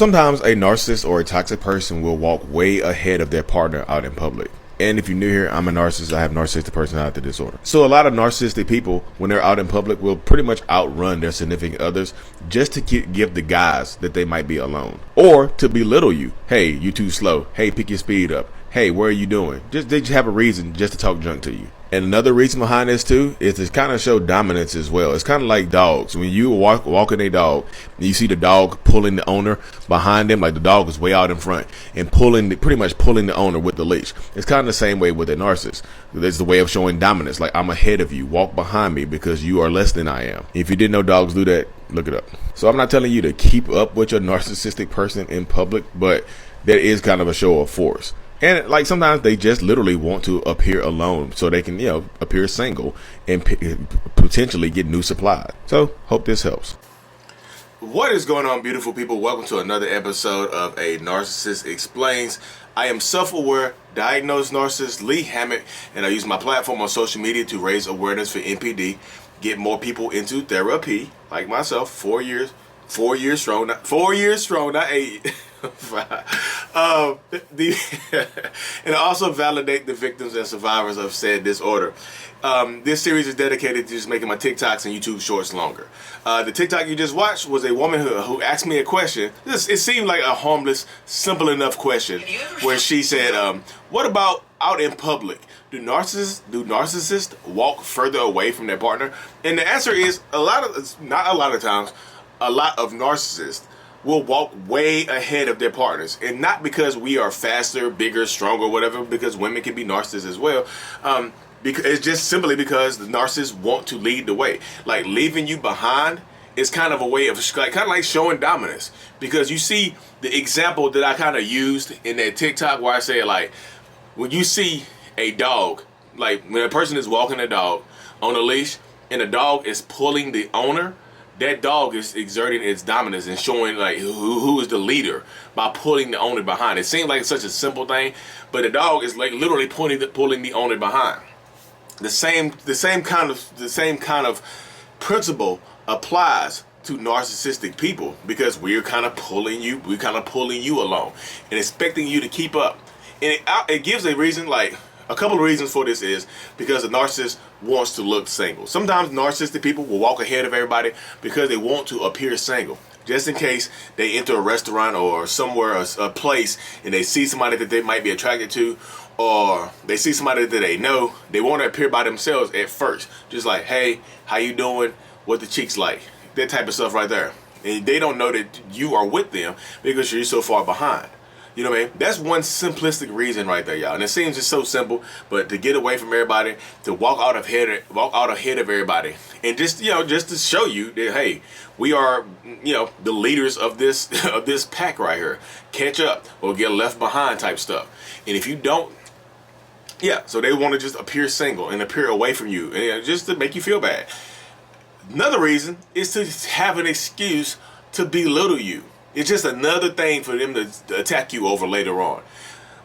Sometimes a narcissist or a toxic person will walk way ahead of their partner out in public. And if you're new here, I'm a narcissist. I have narcissistic personality disorder. So a lot of narcissistic people, when they're out in public, will pretty much outrun their significant others just to give the guys that they might be alone. Or to belittle you. Hey, you too slow. Hey, pick your speed up. Hey, where are you doing? They just have a reason just to talk junk to you. And another reason behind this too is to kind of show dominance as well. It's kind of like dogs. When you walking a dog, and you see the dog pulling the owner behind him, like the dog is way out in front and pretty much pulling the owner with the leash. It's kind of the same way with a narcissist. There's the way of showing dominance. Like, I'm ahead of you. Walk behind me because you are less than I am. If you didn't know dogs do that, look it up. So I'm not telling you to keep up with your narcissistic person in public, but that is kind of a show of force. And like sometimes they just literally want to appear alone so they can, appear single and potentially get new supply. So hope this helps. What is going on, beautiful people? Welcome to another episode of A Narcissist Explains. I am self-aware, diagnosed narcissist Lee Hammett, and I use my platform on social media to raise awareness for NPD, get more people into therapy, like myself, 4 years strong, not 8. And also validate the victims and survivors of said disorder. This series is dedicated to just making my TikToks and YouTube shorts longer. The TikTok you just watched was a woman who asked me a question. It seemed like a harmless, simple enough question, where she said, what about out in public? Do narcissists walk further away from their partner? And the answer is not a lot of times, a lot of narcissists will walk way ahead of their partners, and not because we are faster, bigger, stronger, whatever, because women can be narcissists as well. Because it's just simply because the narcissists want to lead the way. Like, leaving you behind is kind of a way of kind of like showing dominance, because you see the example that I kind of used in that TikTok where I say, like, when you see a dog, like when a person is walking a dog on a leash and the dog is pulling the owner, that dog is exerting its dominance and showing like who is the leader by pulling the owner behind. It seems like it's such a simple thing, but the dog is like literally pulling the owner behind. The same kind of principle applies to narcissistic people, because we're kind of pulling you along and expecting you to keep up. And it gives a reason, like a couple of reasons for this is because the narcissist wants to look single. Sometimes narcissistic people will walk ahead of everybody because they want to appear single, just in case they enter a restaurant or somewhere, a place, and they see somebody that they might be attracted to, or they see somebody that they know. They want to appear by themselves at first, just like, hey, how you doing, what the cheeks like, that type of stuff right there. And they don't know that you are with them because you're so far behind. You know what I mean? That's one simplistic reason right there, y'all. And it seems just so simple, but to get away from everybody, to walk out ahead of everybody, and just to show you that, hey, we are the leaders of this this pack right here. Catch up or get left behind type stuff. And if you don't, so they want to just appear single and appear away from you, and just to make you feel bad. Another reason is to have an excuse to belittle you. It's just another thing for them to attack you over later on.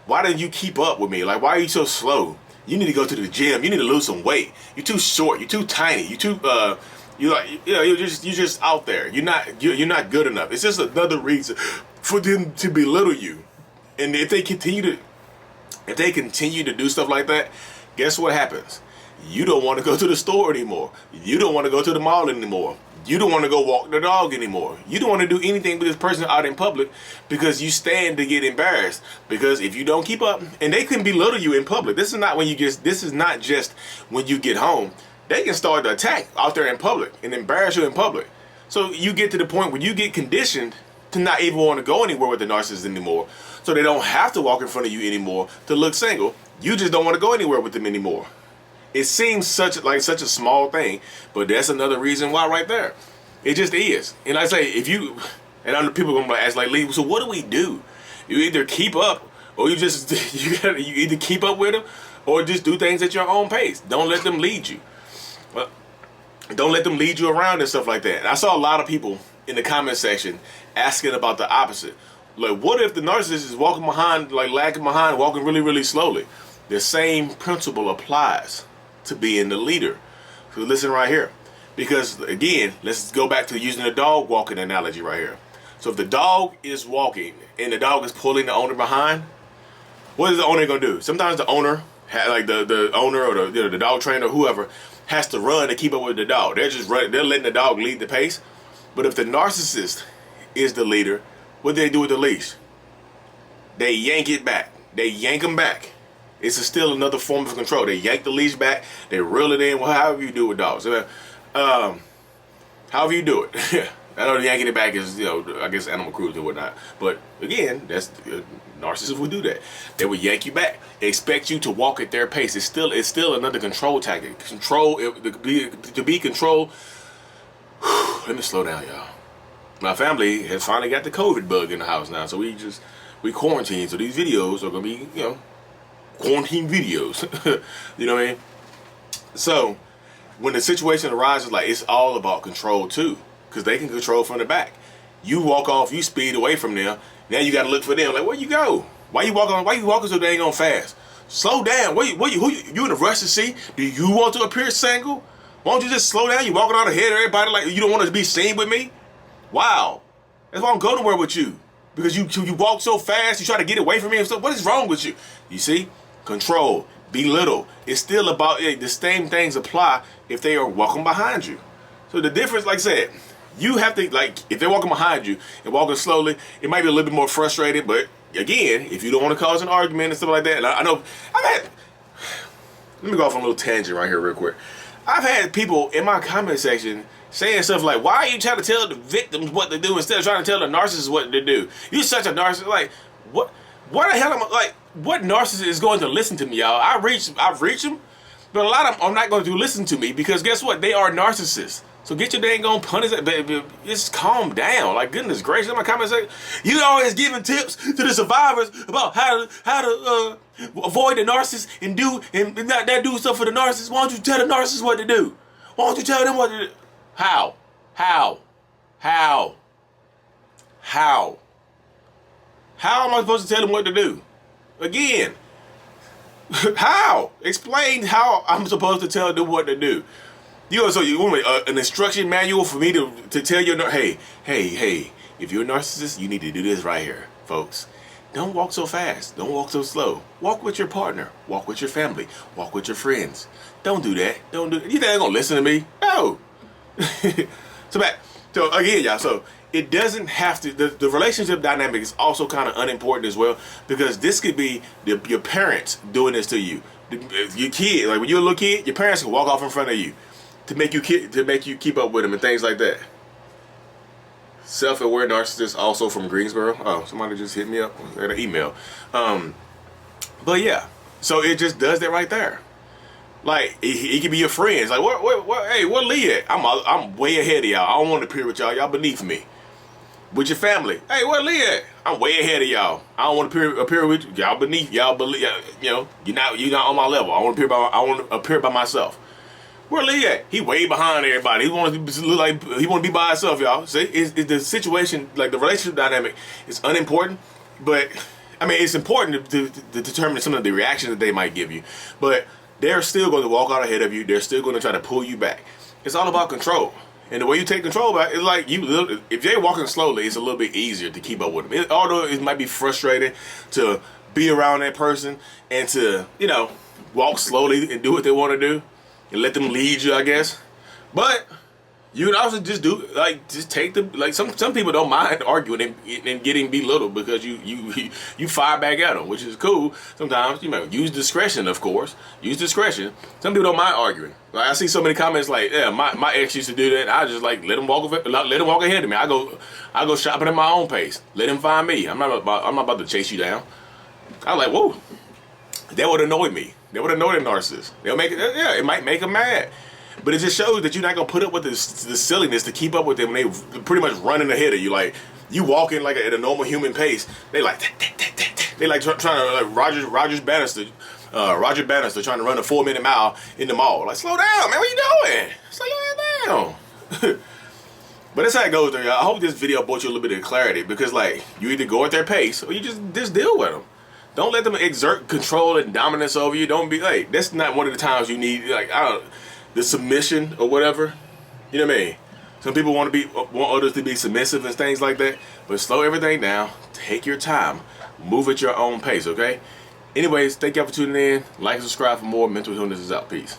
Why didn't you keep up with me? Like, why are you so slow? You need to go to the gym. You need to lose some weight. You're too short. You're too tiny. You're too you're just out there. You're not good enough. It's just another reason for them to belittle you. And if they continue to do stuff like that, guess what happens? You don't want to go to the store anymore. You don't want to go to the mall anymore. You don't want to go walk the dog anymore. You don't want to do anything with this person out in public because you stand to get embarrassed. Because if you don't keep up, and they can belittle you in public. This is not just when you get home. They can start to attack out there in public and embarrass you in public. So you get to the point where you get conditioned to not even want to go anywhere with the narcissist anymore. So they don't have to walk in front of you anymore to look single. You just don't want to go anywhere with them anymore. It seems such a small thing, but that's another reason why right there. It just is. And I say, and other people are going to ask, like, Lee, so what do we do? You either keep up, or you either keep up with them, or just do things at your own pace. Don't let them lead you. Well, don't let them lead you around and stuff like that. And I saw a lot of people in the comment section asking about the opposite. Like, what if the narcissist is walking behind, like lagging behind, walking really, really slowly? The same principle applies to being the leader. So listen right here, because again, let's go back to using a dog walking analogy right here. So if the dog is walking and the dog is pulling the owner behind, what is the owner gonna do? Sometimes the owner, like the owner or the dog trainer or whoever, has to run to keep up with the dog. They're just running. They're letting the dog lead the pace. But if the narcissist is the leader, what do they do with the leash? They yank it back. They yank them back. It's still another form of control. They yank the leash back. They reel it in. Well, however you do it with dogs. However you do it. I know yanking it back is, I guess animal cruelty and whatnot. But again, that's narcissists would do that. They would yank you back. They expect you to walk at their pace. It's still another control tactic. To be controlled. Let me slow down, y'all. My family has finally got the COVID bug in the house now, so we quarantine. So these videos are gonna be, quarantine videos. You know what I mean? So when the situation arises, like, it's all about control too, because they can control from the back. You walk off, you speed away from them. Now you got to look for them. Like, where you go? Why you walking so dang on fast? Slow down. You in a rush to see? Do you want to appear single? Why don't you just slow down? You walking on ahead of everybody like you don't want to be seen with me? Wow. That's why I don't go nowhere with you. Because you walk so fast, you try to get away from me and stuff. What is wrong with you? You see? Control. Belittle. It's still about the same things apply if they are walking behind you. So the difference, like I said, you have to, like, if they're walking behind you and walking slowly, it might be a little bit more frustrating, but again, if you don't want to cause an argument and stuff like that, and I know, let me go off on a little tangent right here real quick. I've had people in my comment section saying stuff like, why are you trying to tell the victims what to do instead of trying to tell the narcissist what to do? You're such a narcissist. Like, what the hell am I, like, what narcissist is going to listen to me, y'all? I've reached them, but a lot of them are not going to listen to me because guess what? They are narcissists. So get your dang on punish it, baby. Just calm down. Like, goodness gracious, in my comment section, you always giving tips to the survivors about how to avoid the narcissist and not do stuff for the narcissist. Why don't you tell the narcissist what to do? Why don't you tell them what to do? How? How am I supposed to tell them what to do? Again, how? Explain how I'm supposed to tell them what to do. So you want an instruction manual for me to tell you, hey, if you're a narcissist, you need to do this right here, folks. Don't walk so fast. Don't walk so slow. Walk with your partner. Walk with your family. Walk with your friends. Don't do that. You think they're going to listen to me? No. So again, y'all, so it doesn't have to, the relationship dynamic is also kind of unimportant as well, because this could be your parents doing this to you. Your kid, like when you're a little kid, your parents can walk off in front of you to make you keep up with them and things like that. Self-aware narcissist, also from Greensboro. Oh, somebody just hit me up at an email. But yeah, so it just does that right there. Like, it can be your friends. Like, hey, where Lee at? I'm way ahead of y'all. I don't want to appear with y'all. Y'all beneath me. With your family, hey, where Lee at? I'm way ahead of y'all. I don't want to appear with you. Y'all beneath. Y'all believe. You're not on my level. I want to appear by myself. Where Lee at? He way behind everybody. He wants to look like he want to be by himself, y'all. See, the situation, like the relationship dynamic, is unimportant, but I mean, it's important to determine some of the reactions that they might give you, but they're still going to walk out ahead of you. They're still going to try to pull you back. It's all about control. And the way you take control back is like if they're walking slowly, it's a little bit easier to keep up with them. Although it might be frustrating to be around that person and to, walk slowly and do what they want to do and let them lead you, I guess. But you can also just take them, like some people don't mind arguing and getting belittled because you fire back at them, which is cool. Sometimes use discretion, of course. Use discretion. Some people don't mind arguing. Like I see so many comments like, yeah, my ex used to do that. I just let him walk ahead of me. I go shopping at my own pace. Let him find me. I'm not about to chase you down. I was like, whoa, that would annoy me. That would annoy the narcissist. It might make them mad. But it just shows that you're not gonna put up with the silliness to keep up with them when they pretty much running ahead of you. Like you walking like at a normal human pace, they like trying to like Roger Bannister trying to run a 4-minute mile in the mall. Like slow down, man. What you doing? Slow down. But that's how it goes there, y'all. I hope this video brought you a little bit of clarity because like you either go at their pace or you just deal with them. Don't let them exert control and dominance over you. Don't be like that's not one of the times you need the submission or whatever. You know what I mean? Some people want others to be submissive and things like that, but slow everything down. Take your time. Move at your own pace, okay? Anyways, thank y'all for tuning in. Like and subscribe for more. Mental Healness is out. Peace.